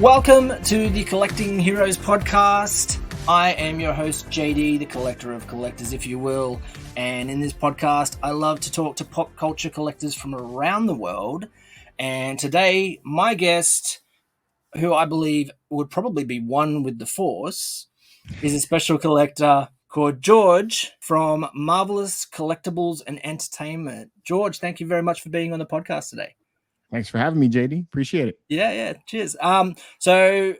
Welcome to the Collecting Heroes podcast. I am your host, JD, the collector of collectors, if you will. And in this podcast, I love to talk to pop culture collectors from around the world. And today, my guest, who I believe would probably be one with the Force, is a special collector called Jorge from Marvelous Collectibles and Entertainment. Jorge, thank you very much for being on the podcast today. Thanks for having me, JD. Appreciate it. Yeah. Cheers. So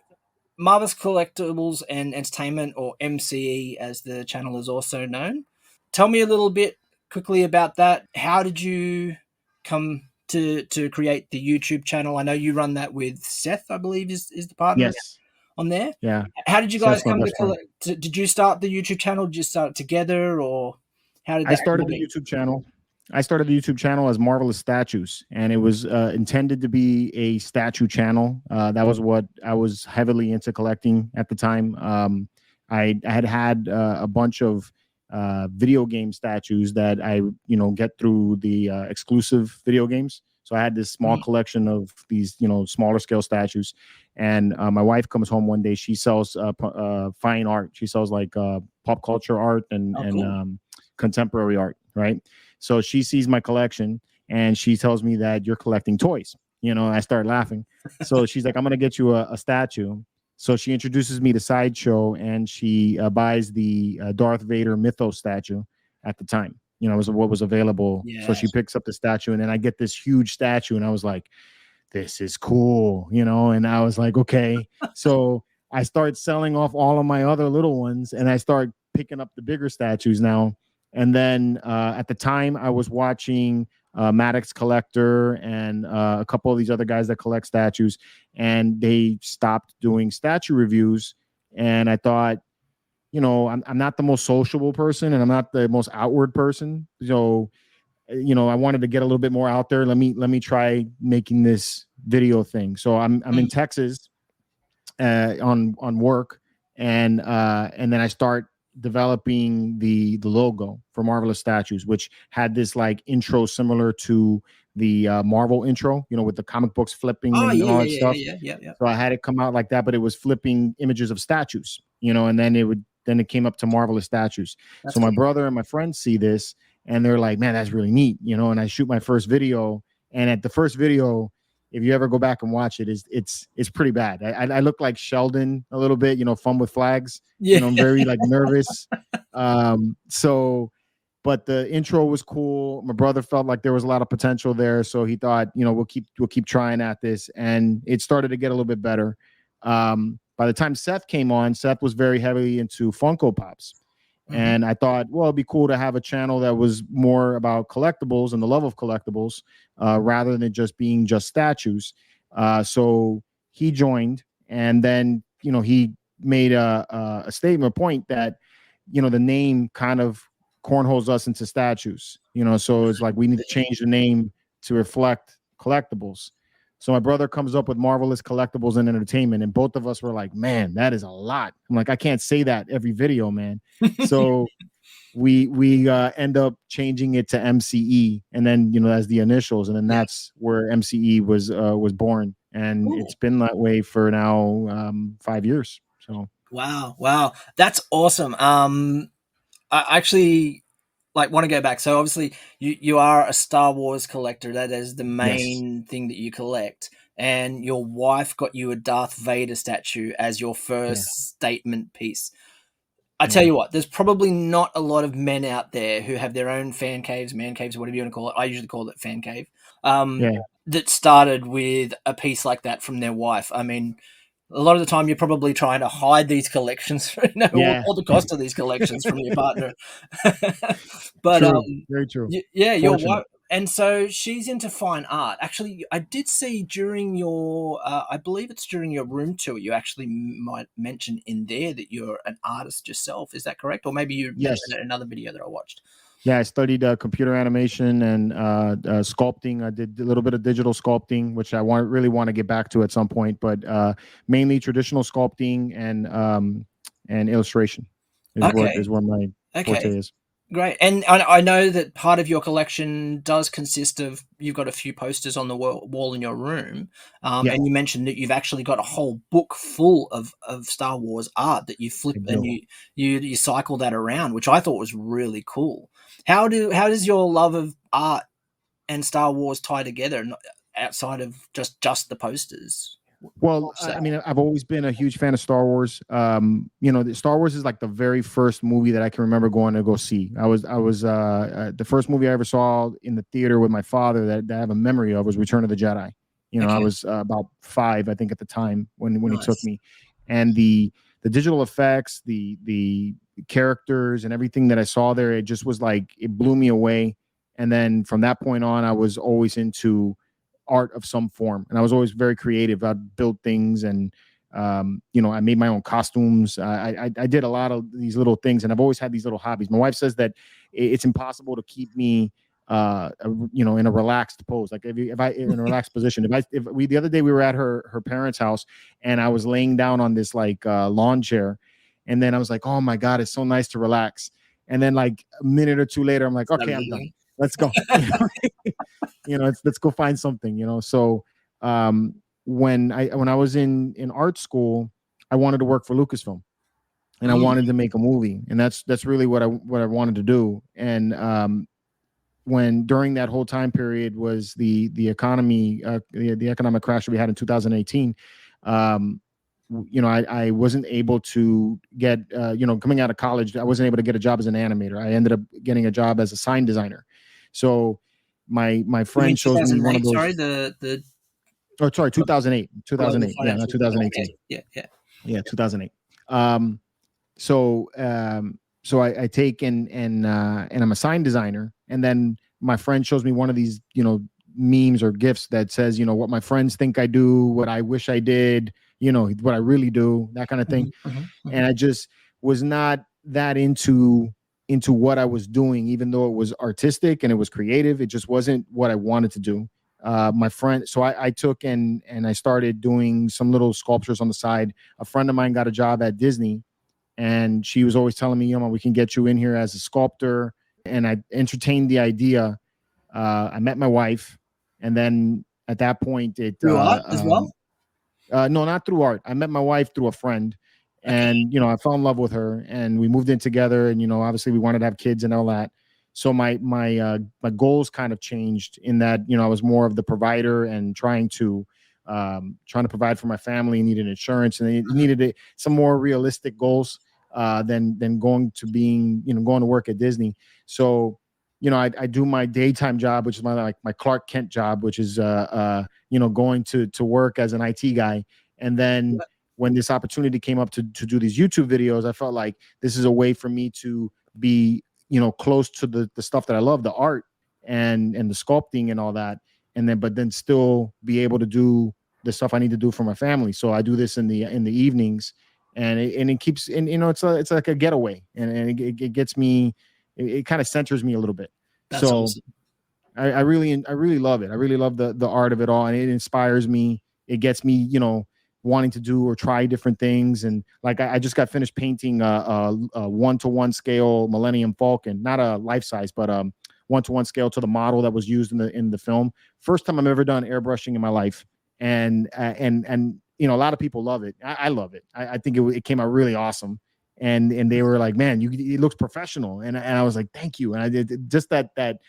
Marvelous Collectibles and Entertainment, or MCE as the channel is also known. Tell me a little bit quickly about that. How did you come to create the YouTube channel? I know you run that with Seth, I believe is the partner on there. Yeah. How did you guys come to collect? Did you start the YouTube channel? Did you start it together, or how did that I started the YouTube channel? I started the YouTube channel as Marvelous Statues, and it was intended to be a statue channel. That was what I was heavily into collecting at the time. I had a bunch of video game statues that I get through the exclusive video games. So I had this small collection of these smaller scale statues, and my wife comes home one day. She sells fine art. She sells like pop culture art and contemporary art, right? So she sees my collection and she tells me that you're collecting toys. I start laughing. So she's like, I'm going to get you a statue. So she introduces me to Sideshow, and she buys the Darth Vader Mythos statue at the time. It was what was available. Yes. So she picks up the statue, and then I get this huge statue, and I was like, this is cool, and I was like, okay. So I start selling off all of my other little ones, and I start picking up the bigger statues now. And then at the time, I was watching Maddox Collector and a couple of these other guys that collect statues, and they stopped doing statue reviews. And I thought, I'm not the most sociable person, and I'm not the most outward person. So, I wanted to get a little bit more out there. Let me try making this video thing. So I'm in Texas on work, and then I start developing the logo for Marvelous Statues, which had this like intro similar to the Marvel intro, with the comic books flipping and all that stuff. Yeah. So I had it come out like that, but it was flipping images of statues, and then it came up to Marvelous Statues. That's so my brother and my friends see this, and they're like, man, that's really neat, and I shoot my first video, and at the first video, if you ever go back and watch it, it's pretty bad. I look like Sheldon a little bit, Fun with Flags. Yeah. I'm very like nervous. But the intro was cool. My brother felt like there was a lot of potential there, so he thought, we'll keep trying at this, and it started to get a little bit better. By the time Seth came on, Seth was very heavily into Funko Pops. And I thought, well, it'd be cool to have a channel that was more about collectibles and the love of collectibles, rather than just being just statues. So he joined, and then, he made a statement point that, the name kind of cornholes us into statues, so it's like we need to change the name to reflect collectibles. So my brother comes up with Marvelous Collectibles and Entertainment, and both of us were like, man, that is a lot. I'm like, I can't say that every video, man. So we end up changing it to MCE, and then, as the initials, and then that's where MCE was born. And it's been that way for now 5 years. So wow, that's awesome. I actually want to go back. So obviously you are a Star Wars collector. That is the main thing that you collect. And your wife got you a Darth Vader statue as your first statement piece. I tell you what, there's probably not a lot of men out there who have their own fan caves, man caves, whatever you want to call it. I usually call it fan cave. That started with a piece like that from their wife. I mean, a lot of the time you're probably trying to hide these collections, all the cost of these collections from your partner. But very true. Your wife, and so she's into fine art. Actually, I did see during your, I believe it's during your room tour, you actually might mention in there that you're an artist yourself. Is that correct? Or maybe you mentioned it in another video that I watched. Yeah, I studied computer animation and sculpting. I did a little bit of digital sculpting, which I really want to get back to at some point. But mainly traditional sculpting and illustration is where my forte is. Great. And I know that part of your collection does consist of, you've got a few posters on the wall in your room. Yeah, And you mentioned that you've actually got a whole book full of Star Wars art that you flip I and do. you cycle that around, which I thought was really cool. How does your love of art and Star Wars tie together, outside of just the posters? Well, What's I that? mean, I've always been a huge fan of Star Wars. Star Wars is like the very first movie that I can remember going to go see. I was the first movie I ever saw in the theater with my father that I have a memory of was Return of the Jedi. I Okay, was about 5, I think, at the time when he took nice. me, and the digital effects, the characters, and everything that I saw there, it just was like it blew me away. And then from that point on, I was always into art of some form, and I was always very creative. I'd build things, and I made my own costumes. I did a lot of these little things, and I've always had these little hobbies. My wife says that it's impossible to keep me in a relaxed pose, like if I in a relaxed position. If we the other day we were at her parents' house, and I was laying down on this like lawn chair, and then I was like, oh my god, it's so nice to relax. And then like a minute or two later, I'm like, okay, I'm done. Let's go. Let's go find something. So um, when I was in art school, I wanted to work for Lucasfilm, and I Mm, wanted to make a movie, and that's really what I wanted to do. And when during that whole time period was the economy, the economic crash that we had in 2018. um, I wasn't able to get, coming out of college, I wasn't able to get a job as an animator. I ended up getting a job as a sign designer. So my you mean friend shows me one of 2008? those. Sorry, the Oh, sorry, 2008, global 2008. Yeah, not financial. Okay, 2018. yeah, yeah. Yeah, 2008. Um, so I take and I'm a sign designer, and then my friend shows me one of these memes or gifs that says what my friends think I do, what I wish I did, what I really do, that kind of thing. Mhm, mhm, And mhm. I just was not that into what I was doing, even though it was artistic and it was creative. It just wasn't what I wanted to do. My friend, so I took and I started doing some little sculptures on the side. A friend of mine got a job at Disney, and she was always telling me, we can get you in here as a sculptor. And I entertained the idea. I met my wife, and then at that point, Through art as well? no, not through art. I met my wife through a friend, Okay. and I fell in love with her, and we moved in together. And obviously, we wanted to have kids and all that. So my goals kind of changed in that I was more of the provider and trying to provide for my family. Needed insurance, and it Mhm. needed some more realistic goals than going to work at Disney. So I do my daytime job, which is my Clark Kent job, which is going to work as an IT guy. And then Yeah, when this opportunity came up to do these YouTube videos, I felt like this is a way for me to be, close to the stuff that I love, the art and the sculpting and all that. But then still be able to do the stuff I need to do for my family. So I do this in the evenings, and it keeps, and it's like a getaway, and it gets me, it kind of centers me a little bit. that's So awesome. I really love it. I really love the art of it all, and it inspires me. It gets me, wanting to do or try different things. And like I just got finished painting a 1-to-1 scale Millennium Falcon, not a life size, but 1-to-1 scale to the model that was used in the film. First time I've ever done airbrushing in my life, and a lot of people love it. I love it. I think it came out really awesome. And they were like, man, it looks professional. And I was like, thank you. And I did just that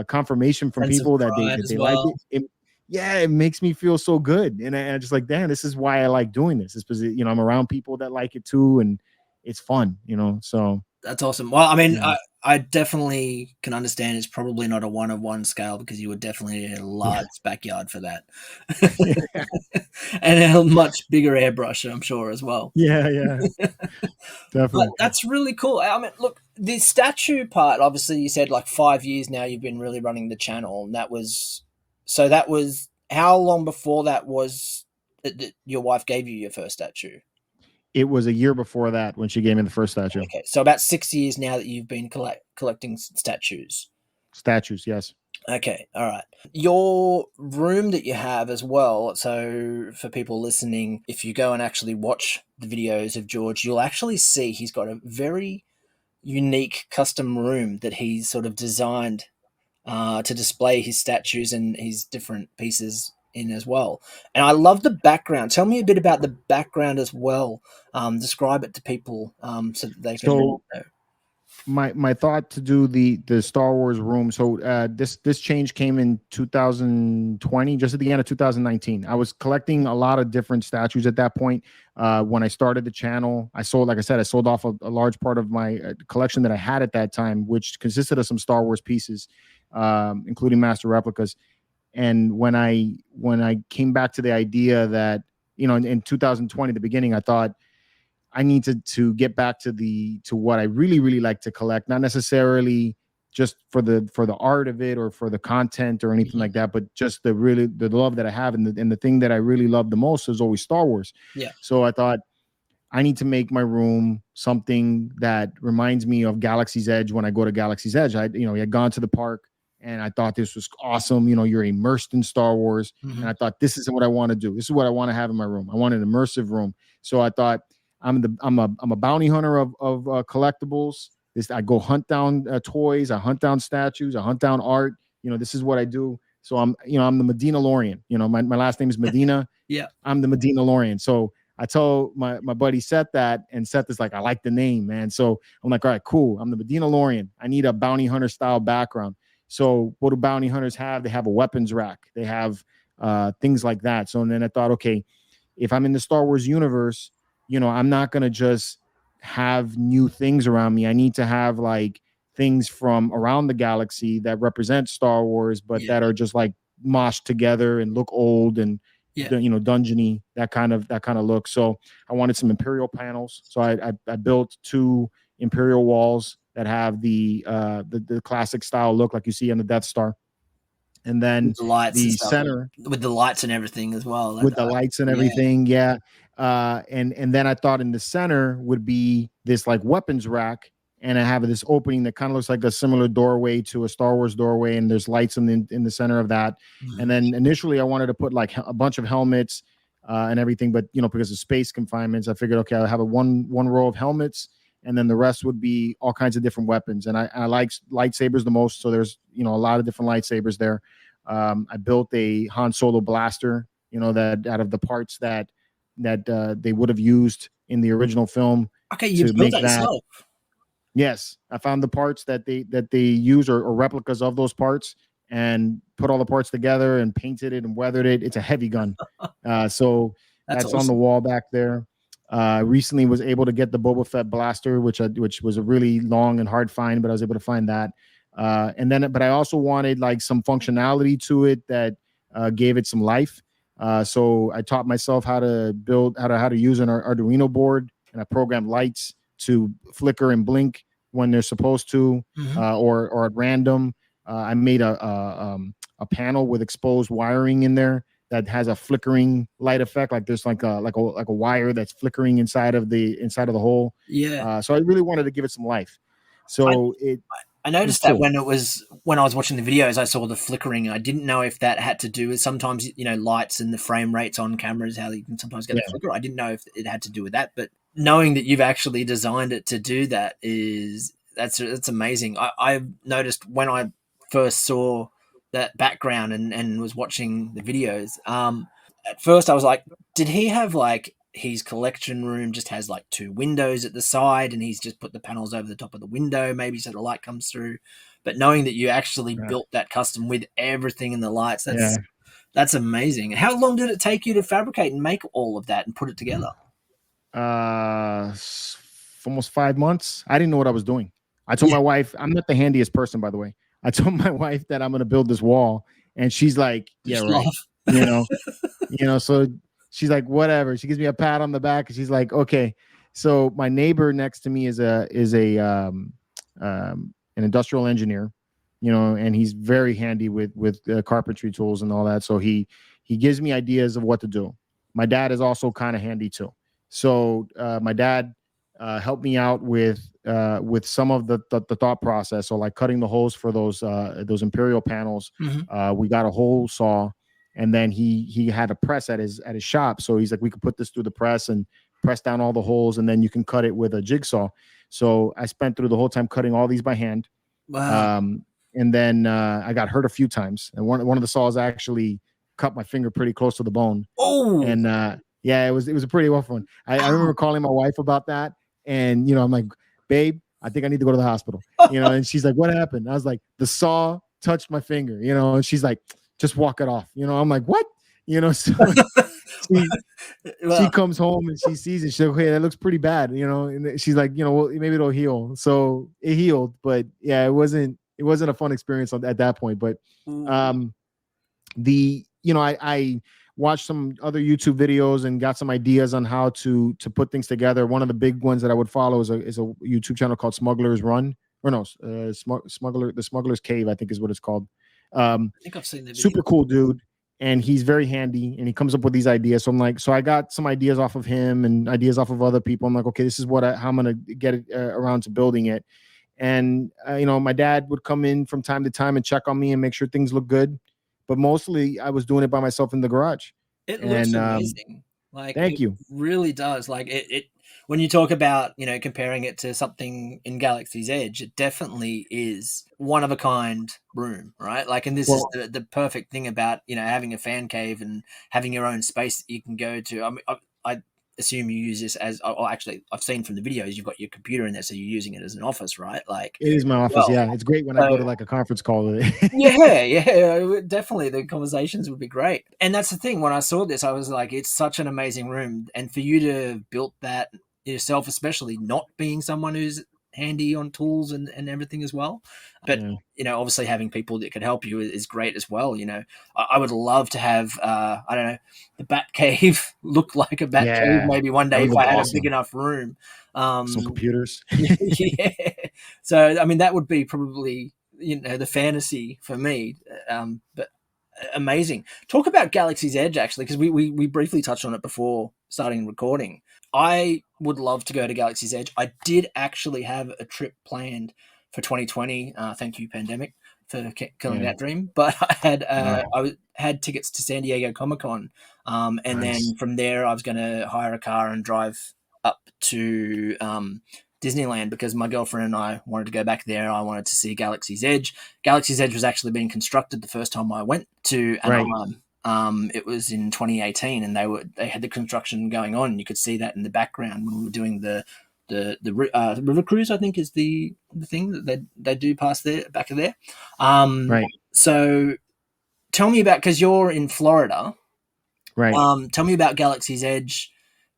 confirmation from Sense of people that they pride that as they like well. it. Yeah, it makes me feel so good. And I just like, damn, this is why I like doing this. It's because I'm around people that like it too, and it's fun. So That's awesome. Well, I mean, yeah, I definitely can understand it's probably not a one-of-one scale, because you would definitely need a yeah, large backyard for that. And a much bigger airbrush, I'm sure, as well. yeah, yeah, But definitely. that's really cool. I mean, look, the statue part, obviously you said like 5 years now you've been really running the channel, and that was how long before that was that your wife gave you your first statue? It was a year before that when she gave me the first statue. Okay, so about 6 years now that you've been collecting statues. Statues, yes. Okay, all right. Your room that you have as well. So, for people listening, if you go and actually watch the videos of George, you'll actually see he's got a very unique custom room that he's sort of designed to display his statues and his different pieces in as well. And I love the background. Tell me a bit about the background as well. Describe it to people so that they can So know. my thought to do the Star Wars room. So this change came in 2020, just at the end of 2019. I was collecting a lot of different statues at that point. When I started the channel, I sold, like I said, I sold off a large part of my collection that I had at that time, which consisted of some Star Wars pieces, including master replicas. And when I came back to the idea that, in 2020, the beginning, I thought I need to get back to what I really really like to collect, not necessarily just for the art of it or for the content or anything Mhm. like that, but just the love that I have, and the thing that I really love the most is always Star Wars. Yeah. So I thought I need to make my room something that reminds me of Galaxy's Edge when I go to Galaxy's Edge. I had gone to the park and I thought this was awesome. You're immersed in Star Wars. Mm-hmm. And I thought, this is what I want to do. This is what I want to have in my room. I want an immersive room. So I thought, I'm a bounty hunter of collectibles. I go hunt down toys. I hunt down statues. I hunt down art. This is what I do. So I'm the Medinalorian. My last name is Medina. Yeah. I'm the Medinalorian. So I told my buddy Seth that, and Seth is like, I like the name, man. So I'm like, all right, cool. I'm the Medinalorian. I need a bounty hunter style background. So what do bounty hunters have? They have a weapons rack. They have things like that. So and then I thought, okay, if I'm in the Star Wars universe, I'm not going to just have new things around me. I need to have like things from around the galaxy that represent Star Wars, but that are just like moshed together and look old and dungeony, that kind of look. So I wanted some Imperial panels. So I built 2 Imperial walls that have the classic style look like you see on the Death Star. And then with the lights and stuff, center with the lights and everything as well. with the lights and everything. Yeah. And then I thought in the center would be this like weapons rack, and I have this opening that kind of looks like a similar doorway to a Star Wars doorway, and there's lights in the center of that. Mm-hmm. And then initially I wanted to put like a bunch of helmets and everything, but because of space confinements, I figured, okay, I'll have a one row of helmets, and then the rest would be all kinds of different weapons. And I like lightsabers the most, so there's a lot of different lightsabers there. I built a Han Solo blaster, that out of the parts that they would have used in the original film. Okay, you built that yourself. Yes, I found the parts that they use or replicas of those parts, and put all the parts together and painted it and weathered it. It's a heavy gun, so that's awesome. On the wall back there. Recently was able to get the Boba Fett blaster, which was a really long and hard find, but I was able to find that. But I also wanted like some functionality to it that gave it some life. So I taught myself how to build, how to use an Arduino board, and I programmed lights to flicker and blink when they're supposed to, mm-hmm. or at random. I made a panel with exposed wiring in there that has a flickering light effect, like there's like a wire that's flickering inside of the hole. Yeah. So I really wanted to give it some life. So I noticed that when I was watching the videos, I saw the flickering. I didn't know if that had to do with sometimes, lights and the frame rates on cameras, how you can sometimes get a flicker. I didn't know if it had to do with that, but knowing that you've actually designed it to do that that's amazing. I've noticed when I first saw that background and was watching the videos, at first I was like, did he have like his collection room just has like 2 windows at the side and he's just put the panels over the top of the window, maybe so the light comes through? But knowing that you actually built that custom with everything in the lights, that's amazing. How long did it take you to fabricate and make all of that and put it together? Almost 5 months. I didn't know what I was doing. I told my wife, I'm not the handiest person, by the way. I told my wife that I'm going to build this wall, and she's like, yeah, right. So she's like, whatever. She gives me a pat on the back, and she's like, okay. So my neighbor next to me is an industrial engineer, and he's very handy with carpentry tools and all that. So he gives me ideas of what to do. My dad is also kind of handy too. So my dad helped me out with some of the thought process. So like cutting the holes for those Imperial panels. Mm-hmm. We got a hole saw. And then he had a press at his shop. So he's like, we could put this through the press and press down all the holes, and then you can cut it with a jigsaw. So I spent through the whole time cutting all these by hand. Wow. And then I got hurt a few times, and one of the saws actually cut my finger pretty close to the bone. Oh, and yeah, it was a pretty rough one. I remember calling my wife about that, and I'm like, babe, I think I need to go to the hospital. And she's like, what happened? I was like, the saw touched my finger. And she's like, just walk it off. I'm like, what? So she comes home and she sees it. She's like, hey, that looks pretty bad. And she's like, well, maybe it'll heal. So it healed, but yeah, it wasn't a fun experience at that point. But I watched some other YouTube videos and got some ideas on how to put things together. One of the big ones that I would follow is a YouTube channel called Smuggler's Run, or no, the Smuggler's Cave, I think is what it's called. I think I've seen the video. Super cool dude, and he's very handy, and he comes up with these ideas. So I'm like, I got some ideas off of him and ideas off of other people. I'm like, okay, this is how I'm gonna get it around to building it. And my dad would come in from time to time and check on me and make sure things look good. But mostly I was doing it by myself in the garage. It looks amazing. Thank you. Really does. It when you talk about, comparing it to something in Galaxy's Edge, it definitely is one of a kind room, right? And this is the perfect thing about, having a fan cave and having your own space that you can go to. I mean, I assume you use this as, actually, I've seen from the videos, you've got your computer in there, so you're using it as an office, right? It is my office. Yeah, it's great when I go to a conference call with it. yeah, definitely. The conversations would be great. And that's the thing. When I saw this, I was like, it's such an amazing room, and for you to have built that yourself, especially not being someone who's handy on tools and everything as well, but obviously having people that could help you is great as well. I would love to have I don't know, the Bat Cave look like a Bat Cave maybe one day if I had a big enough room, some computers. Yeah, so I mean that would be probably the fantasy for me, but amazing. Talk about Galaxy's Edge, actually, because we briefly touched on it before starting recording. I would love to go to Galaxy's Edge. I did actually have a trip planned for 2020. Thank you, pandemic, for killing that dream. But I had tickets to San Diego Comic-Con, and then from there I was going to hire a car and drive up to Disneyland, because my girlfriend and I wanted to go back there. I wanted to see Galaxy's Edge. Galaxy's Edge was actually being constructed the first time I went to Anaheim. It was in 2018, and they had the construction going on, and you could see that in the background when we were doing the river cruise, I think is the thing that they do past there, back of there. So tell me about, because you're in Florida, right? Tell me about Galaxy's Edge.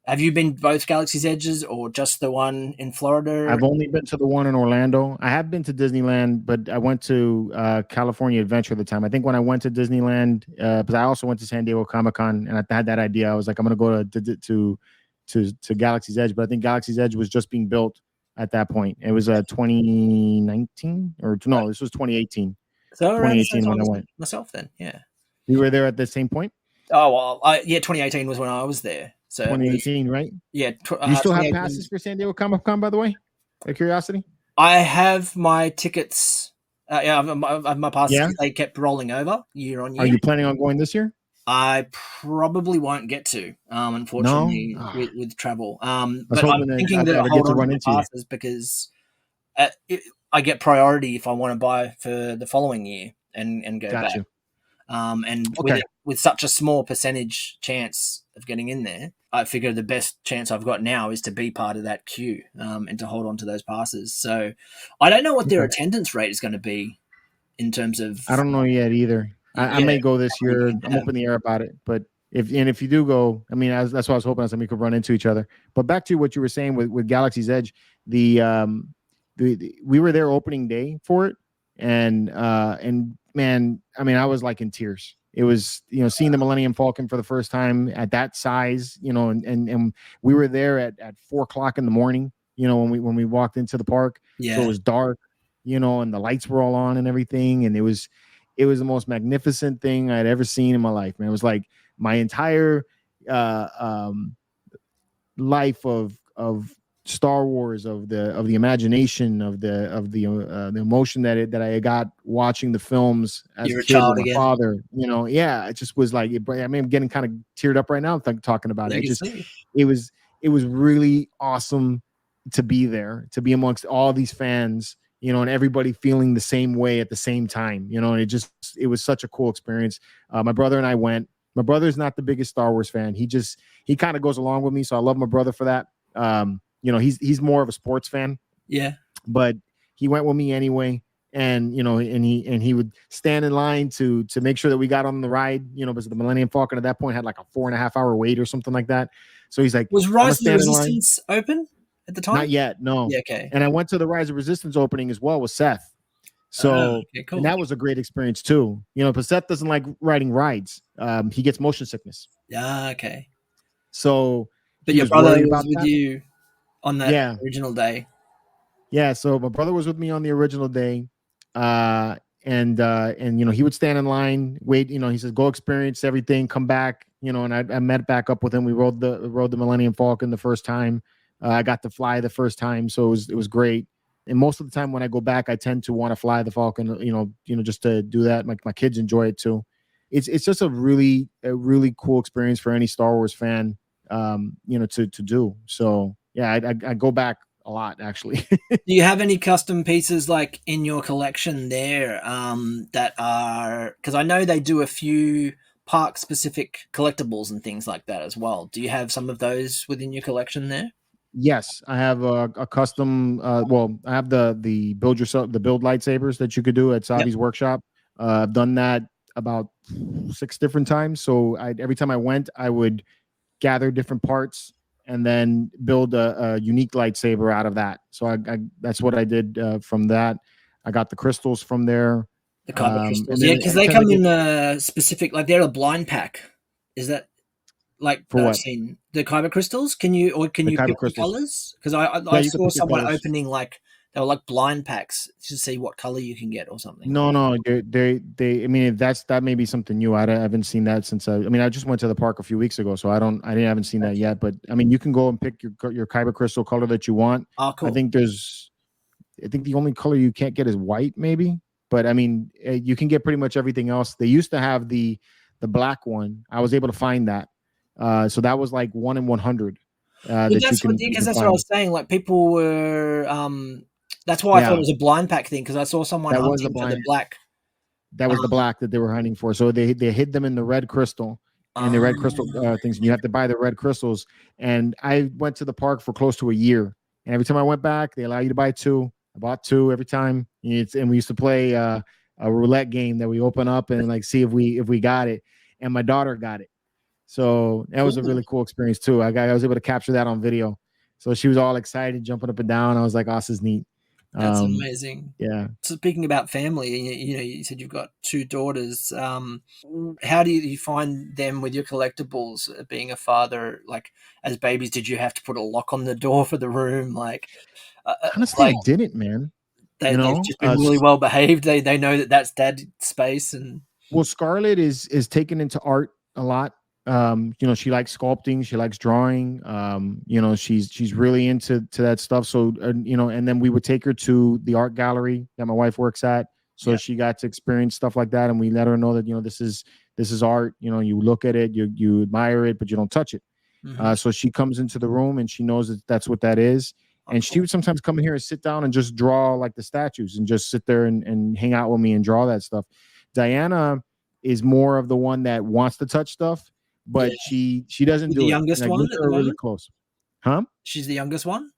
Have you been both Galaxy's Edges or just the one in Florida? I've only been to the one in Orlando. I have been to Disneyland, but I went to California Adventure at the time. I think when I went to Disneyland, because I also went to San Diego Comic-Con, and I had that idea. I was like, I'm going to go to Galaxy's Edge, but I think Galaxy's Edge was just being built at that point. It was 2019, or no, this was 2018. So 2018 when I went. Myself then, yeah. You were there at the same point? Oh, well, 2018 was when I was there. So 2018, right? Yeah. You still have passes for San Diego Comic-Con, by the way? Out of curiosity? I have my tickets. I have my passes. Yeah? They kept rolling over year on year. Are you planning on going this year? I probably won't get to, unfortunately, with travel. But I'm thinking that I'll hold on to the passes because I get priority if I want to buy for the following year and go back. And with such a small percentage chance of getting in there, I figure the best chance I've got now is to be part of that queue and to hold on to those passes. So I don't know what their attendance rate is going to be in terms of... I don't know yet either. I may go this year. I'm up in the air about it. But if you do go, I mean, that's what I was hoping we could run into each other. But back to what you were saying with Galaxy's Edge, we were there opening day for it. And man, I mean, I was like in tears. It was, seeing the Millennium Falcon for the first time at that size, and we were there at 4:00 in the morning, when we walked into the park. Yeah. So it was dark, and the lights were all on and everything. And it was the most magnificent thing I'd ever seen in my life, man. It was like my entire life of Star Wars, of the imagination, of the emotion that I got watching the films as a kid with my father. It just was like, I'm getting kind of teared up right now talking about it. It it was really awesome to be there, to be amongst all these fans, you know, and everybody feeling the same way at the same time, you know, and it was such a cool experience. My brother and I went. My brother's not the biggest Star Wars fan. He kind of goes along with me, so I love my brother for that. You know, he's more of a sports fan. Yeah. But he went with me anyway. And you know, and he would stand in line to make sure that we got on the ride, you know, because the Millennium Falcon at that point had like a 4.5 hour wait or something like that. So he's like, was I'm gonna Rise of the stand in line. Resistance open at the time? Not yet, no. Yeah, okay. And I went to the Rise of Resistance opening as well with Seth. So okay, cool. And that was a great experience too. You know, but Seth doesn't like riding rides. He gets motion sickness. Yeah, okay. So but your brother was with you on that original day. Yeah, so my brother was with me on the original day. And you know, he would stand in line, wait, you know, he says, go experience everything, come back, you know, and I met back up with him. We rode the Millennium Falcon the first time. I got to fly the first time, so it was great. And most of the time when I go back, I tend to want to fly the Falcon, you know, just to do that. My kids enjoy it too. It's just a really cool experience for any Star Wars fan, you know, to do. So yeah, I go back a lot actually. Do you have any custom pieces like in your collection there that are, because I know they do a few park specific collectibles and things like that as well. Do you have some of those within your collection there? Yes, I have a custom. Well, I have the build lightsabers that you could do at Savi's workshop. I've done that about 6 different times. So every time I went, I would gather different parts and then build a unique lightsaber out of that. So I that's what I did from that. I got the crystals from there. The Kyber crystals, yeah, because they come in a specific, like they're a blind pack. Is that like for what? I've seen the Kyber crystals? Can you pick the colors? Because I saw someone opening like they were like blind packs to see what color you can get or something. No, they. I mean, that may be something new. I haven't seen that since. I mean, I just went to the park a few weeks ago, so I haven't seen that yet. But I mean, you can go and pick your Kyber crystal color that you want. Oh, cool. I think the only color you can't get is white, maybe. But I mean, you can get pretty much everything else. They used to have the black one. I was able to find that. So that was like 1 in 100. That's what I was saying. Like people were. That's why I thought it was a blind pack thing, because I saw someone hunting for the black. That was the black that they were hunting for. So they hid them in the red crystal and the red crystal things. And you have to buy the red crystals. And I went to the park for close to a year. And every time I went back, they allow you to buy 2. I bought 2 every time. And we used to play a roulette game that we open up and like see if we got it. And my daughter got it. So that was a really cool experience too. I was able to capture that on video. So she was all excited, jumping up and down. I was like, "Oh, this is neat." That's amazing. Yeah. So speaking about family, you know, you said you've got 2 daughters. How do you find them with your collectibles? Being a father, like as babies, did you have to put a lock on the door for the room? Like, honestly, I didn't, man. They've just been really well behaved. They know that that's dad's space. And well, Scarlett is taken into art a lot. You know, she likes sculpting, she likes drawing. You know, she's really into that stuff. So you know, and then we would take her to the art gallery that my wife works at, so she got to experience stuff like that. And we let her know that, you know, this is art. You know, you look at it, you admire it, but you don't touch it. So she comes into the room and she knows that that's what that is. And she would sometimes come in here and sit down and just draw like the statues and just sit there and hang out with me and draw that stuff. Diana is more of the one that wants to touch stuff, but she doesn't do it. The youngest one? Really close. Huh? She's the youngest one?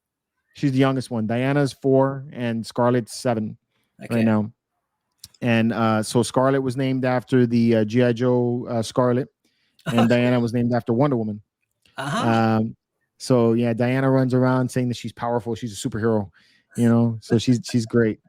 She's the youngest one. Diana's 4 and Scarlett's 7 right now. And so Scarlett was named after the G.I. Joe Scarlett, and Diana was named after Wonder Woman. So yeah, Diana runs around saying that she's powerful. She's a superhero, you know. So she's great.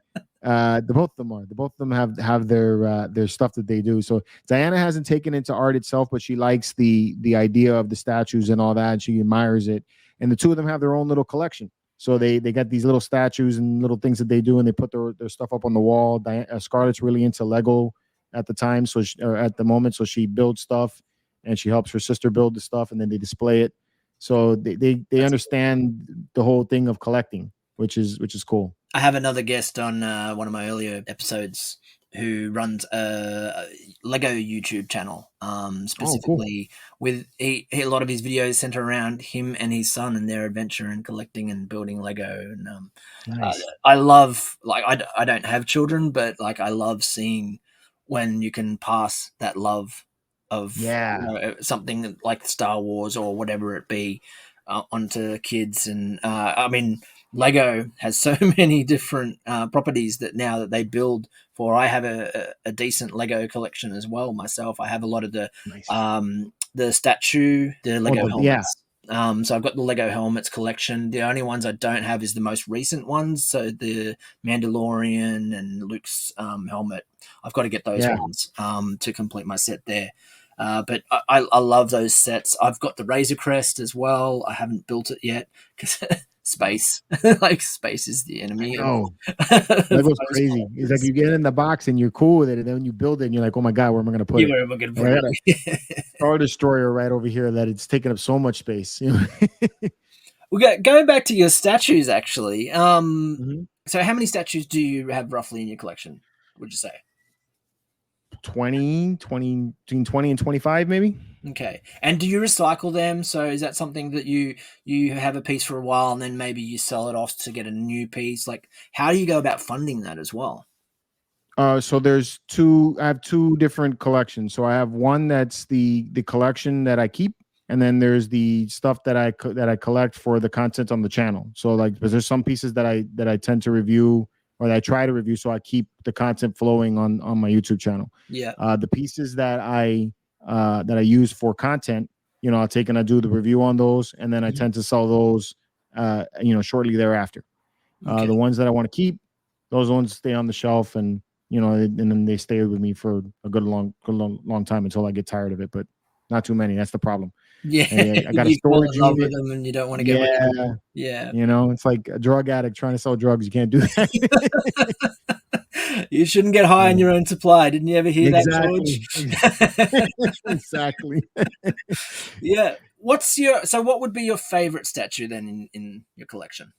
The both of them have their stuff that they do. So Diana hasn't taken into art itself, but she likes the idea of the statues and all that. And she admires it. And the 2 of them have their own little collection. So they got these little statues and little things that they do, and they put their stuff up on the wall. Scarlett's really into Lego at the time, at the moment, so she builds stuff and she helps her sister build the stuff, and then they display it. So they understand the whole thing of collecting, which is cool. I have another guest on one of my earlier episodes who runs a Lego YouTube channel, specifically with a lot of his videos center around him and his son and their adventure in collecting and building Lego. And Nice. I love, like, I don't have children, but like I love seeing when you can pass that love of something like Star Wars or whatever it be onto kids. And I mean, Lego has so many different properties that now that they build for. I have a decent Lego collection as well myself. I have a lot of the statue, the Lego helmets. So I've got the Lego helmets collection. The only ones I don't have is the most recent ones. So the Mandalorian and Luke's helmet. I've got to get those ones to complete my set there. But I love those sets. I've got the Razor Crest as well. I haven't built it yet because space, like space is the enemy. Oh, that goes crazy. It's like you get in the box and you're cool with it, and then when you build it, and you're like, "Oh my god, where am I going to put it?" Where am I going to put it? Star Destroyer right over here that it's taking up so much space. Going back to your statues, actually. So how many statues do you have roughly in your collection? Would you say? 20, between 20 and 25, maybe. Okay. And do you recycle them? So is that something that you have a piece for a while and then maybe you sell it off to get a new piece? Like, how do you go about funding that as well? So there's I have two different collections. So I have one that's the collection that I keep, and then there's the stuff that I collect for the content on the channel. So like, because there's some pieces that I tend to review, or that I try to review, so I keep the content flowing on my YouTube channel. Yeah. The pieces that I use for content, I'll take and I do the review on those, and then I tend to sell those, shortly thereafter. Okay. The ones that I want to keep, those ones stay on the shelf, and and then they stay with me for a good long time until I get tired of it. But not too many. That's the problem. Yeah, I got a storage unit with them, and you don't want to get rid of them. Yeah, it's like a drug addict trying to sell drugs. You can't do that. You shouldn't get high on your own supply. Didn't you ever hear that, George? Exactly. Yeah. What would be your favorite statue then in your collection?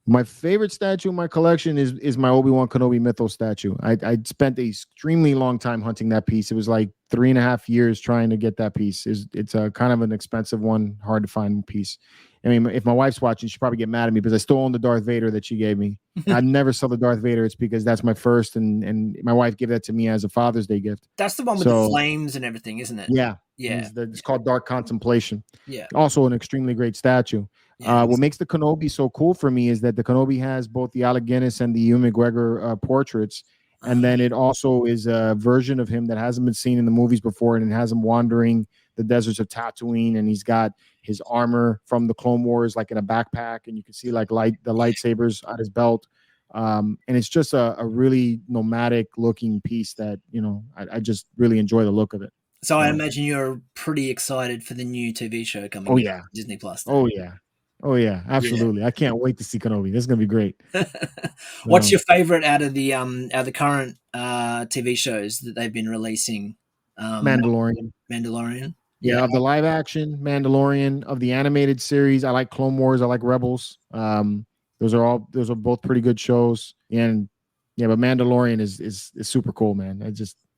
My favorite statue in my collection is my Obi-Wan Kenobi Mythos statue. I spent an extremely long time hunting that piece. It was like 3.5 years trying to get that piece. It's a kind of an expensive one, hard to find piece. I mean, if my wife's watching, she'd probably get mad at me because I still own the Darth Vader that she gave me. I'd never sell the Darth Vader. It's because that's my first, and my wife gave that to me as a Father's Day gift. That's the one with the flames and everything, isn't it? Yeah. Yeah. It's called Dark Contemplation. Yeah. Also an extremely great statue. Yeah, what makes the Kenobi so cool for me is that the Kenobi has both the Alec Guinness and the Ewan McGregor portraits. And then it also is a version of him that hasn't been seen in the movies before, and it has him wandering the deserts of Tatooine, and he's got his armor from the Clone Wars like in a backpack, and you can see like the lightsabers on his belt. And it's just a really nomadic looking piece that, I just really enjoy the look of it. So I imagine you're pretty excited for the new TV show coming to Disney Plus. Oh yeah, absolutely. Yeah. I can't wait to see Kenobi. This is gonna be great. What's your favorite out of the current TV shows that they've been releasing? Mandalorian. Yeah, of the live action Mandalorian, of the animated series, I like Clone Wars, I like Rebels. Those are both pretty good shows. And but Mandalorian is super cool, man.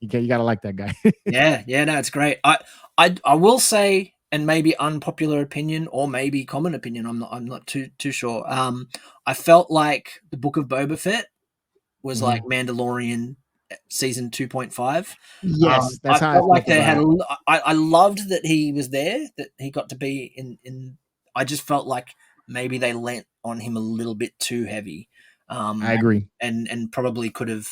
You gotta like that guy. No, it's great. I will say, and maybe unpopular opinion or maybe common opinion, I'm not too sure. I felt like the Book of Boba Fett was like Mandalorian season 2.5. Yes, that's how I felt like they had. I loved that he was there, that he got to be in. I just felt like maybe they lent on him a little bit too heavy. I agree, and probably could have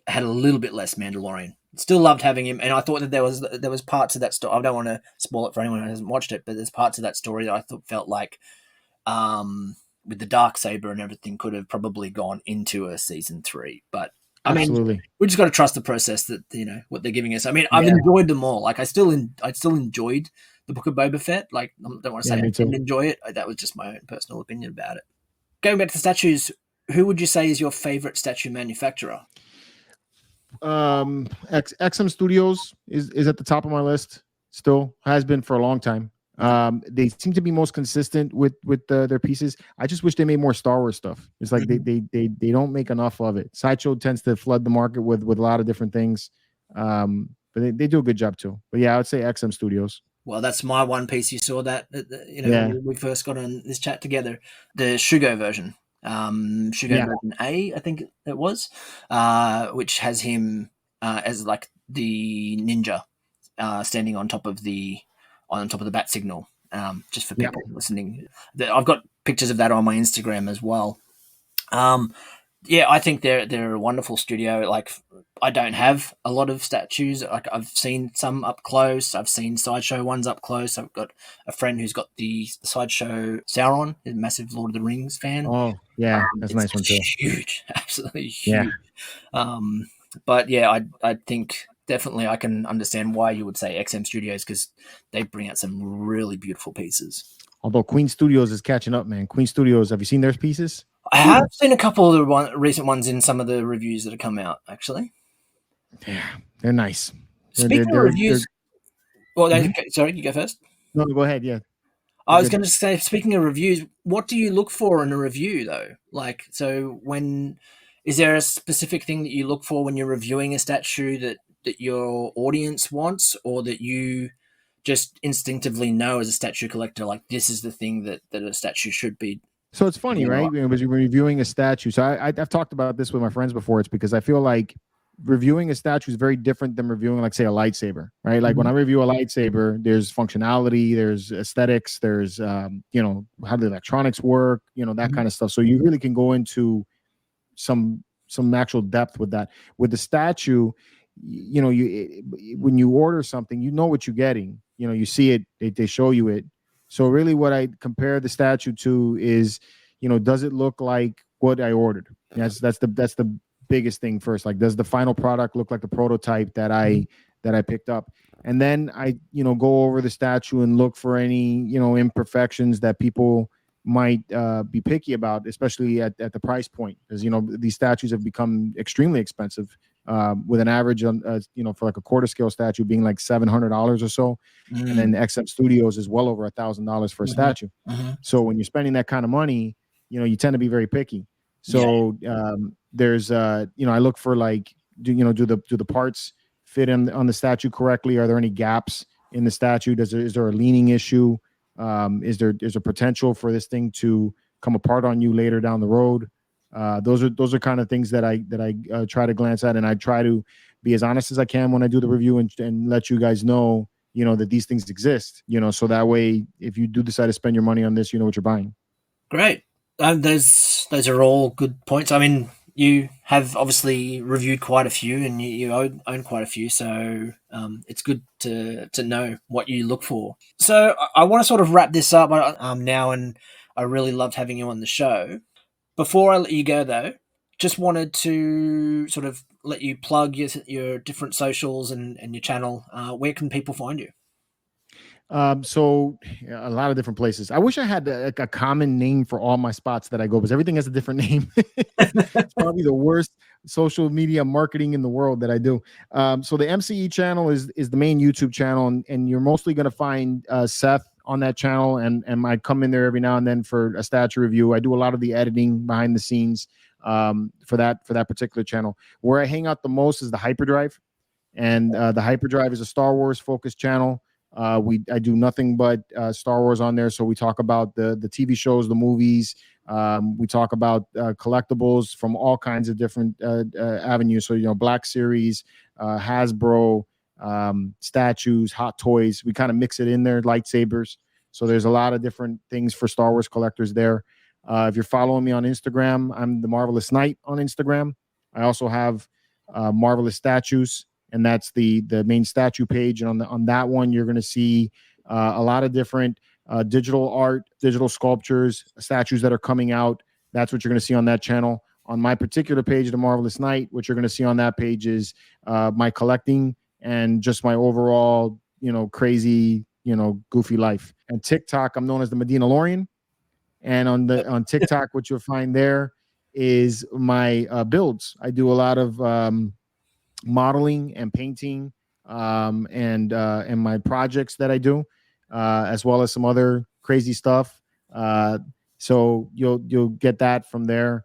had a little bit less Mandalorian. Still loved having him, and I thought that there was parts of that story. I don't want to spoil it for anyone who hasn't watched it, but there's parts of that story that I felt like, with the Darksaber and everything, could have probably gone into a season 3. But absolutely, mean, we just got to trust the process that what they're giving us. I mean, I've enjoyed them all. Like I still enjoyed the Book of Boba Fett. Like I don't want to say I didn't enjoy it. That was just my own personal opinion about it. Going back to the statues, who would you say is your favorite statue manufacturer? XM Studios is at the top of my list. Still has been for a long time. They seem to be most consistent with their pieces. I just wish they made more Star Wars stuff. It's like they don't make enough of it. Sideshow tends to flood the market with a lot of different things, but they do a good job too. But yeah, I would say XM Studios. Well, that's my one piece. You saw that, when we first got on this chat together, the Shugo version, Shugo version A, I think it was, which has him as like the ninja standing on top of the bat signal. Just for people listening, I've got pictures of that on my Instagram as well. I think they're a wonderful studio. Like, I don't have a lot of statues. Like, I've seen some up close. I've seen Sideshow ones up close. I've got a friend who's got the Sideshow Sauron, a massive Lord of the Rings fan. Oh, yeah, that's a nice one too. Huge, absolutely huge. Yeah. But yeah, I think definitely I can understand why you would say XM Studios, because they bring out some really beautiful pieces. Although Queen Studios is catching up, man. Queen Studios, have you seen their pieces? I have seen a couple of the recent ones in some of the reviews that have come out, actually. Yeah, they're nice. Speaking of reviews, sorry, you go first. No, go ahead. Yeah, I was going to say, speaking of reviews, what do you look for in a review, though? Like, so is there a specific thing that you look for when you're reviewing a statue that your audience wants, or that you just instinctively know as a statue collector, like, this is the thing that a statue should be? So it's funny, right? When you're reviewing a statue. So I've talked about this with my friends before. It's because I feel like reviewing a statue is very different than reviewing, like, say, a lightsaber, right? Like, when I review a lightsaber, there's functionality, there's aesthetics, there's how the electronics work, that kind of stuff. So you really can go into some actual depth with that. With the statue, when you order something, you know what you're getting. You see it, they show you it. So really what I compare the statue to is, does it look like what I ordered? That's the biggest thing first. Like, does the final product look like the prototype that I picked up? And then I, go over the statue and look for any, imperfections that people might be picky about, especially at the price point, because, these statues have become extremely expensive, with an average on, for like a quarter scale statue being like $700 or so. And then XM Studios is well over $1,000 for a statue. So when you're spending that kind of money, you tend to be very picky. So there's, I look for, like, do the parts fit on the statue correctly? Are there any gaps in the statue? Is there a leaning issue? Is there potential for this thing to come apart on you later down the road? Those are kind of things that I try to glance at, and I try to be as honest as I can when I do the review, and let you guys know, that these things exist, so that way, if you do decide to spend your money on this, you know what you're buying. Great. Those are all good points. I mean, you have obviously reviewed quite a few, and you own quite a few, so it's good to know what you look for. So I want to sort of wrap this up now, and I really loved having you on the show. Before I let you go, though, just wanted to sort of let you plug your different socials and your channel. Where can people find you? So a lot of different places. I wish I had a common name for all my spots that I go, because everything has a different name. It's probably the worst social media marketing in the world that I do. So the MCE channel is the main YouTube channel, and you're mostly going to find Seth on that channel, and I come in there every now and then for a statue review. I do a lot of the editing behind the scenes for that particular channel. Where I hang out the most is the Hyperdrive, and the Hyperdrive is a Star Wars focused channel. I do nothing but Star Wars on there. So we talk about the TV shows, the movies. We talk about collectibles from all kinds of different avenues. So, Black Series, Hasbro, statues, Hot Toys. We kind of mix it in there, lightsabers. So there's a lot of different things for Star Wars collectors there. If you're following me on Instagram, I'm the Marvelous Knight on Instagram. I also have Marvelous Statues, and that's the main statue page. And on that one, you're going to see a lot of different digital art, digital sculptures, statues that are coming out. That's what you're going to see on that channel. On my particular page, The Marvelous Knight, what you're going to see on that page is my collecting and just my overall, crazy, goofy life. And TikTok, I'm known as the Medinalorian. And on TikTok, what you'll find there is my builds. I do a lot of modeling and painting, and my projects that I do. as well as some other crazy stuff. So you'll get that from there.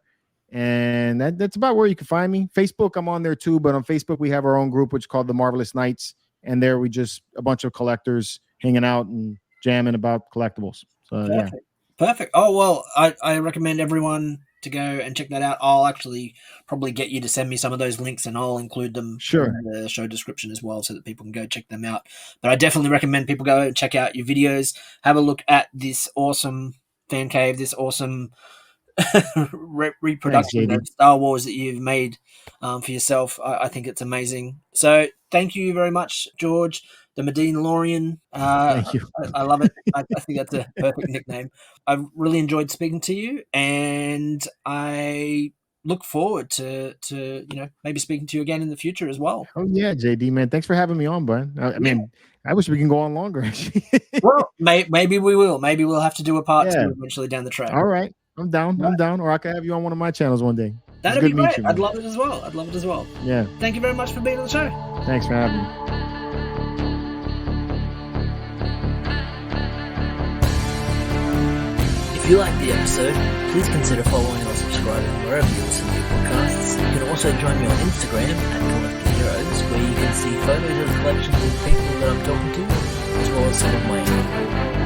And that's about where you can find me. Facebook, I'm on there too, but on Facebook we have our own group which is called the Marvelous Knights, and there we just a bunch of collectors hanging out and jamming about collectibles. So Perfect. Oh well, I recommend everyone to go and check that out. I'll actually probably get you to send me some of those links, and I'll include them in the show description as well, so that people can go check them out. But I definitely recommend people go and check out your videos, have a look at this awesome fan cave, this awesome reproduction of Star Wars that you've made for yourself. I think it's amazing. So thank you very much, George, the Medinalorian. Thank you. I love it. I think that's a perfect nickname. I've really enjoyed speaking to you, and I look forward to maybe speaking to you again in the future as well. Oh yeah, JD, man, thanks for having me on, bud. I mean, I wish we can go on longer. Actually. Well, maybe we will. Maybe we'll have to do a part 2 eventually down the track. All right, I'm down. Right. I'm down. Or I can have you on one of my channels one day. That'd be great. I'd love it as well. Yeah. Thank you very much for being on the show. Thanks for having me. If you liked the episode, please consider following or subscribing wherever you listen to your podcasts. You can also join me on Instagram at Collecting Heroes, where you can see photos of the collections of people that I'm talking to, as well as some of my own.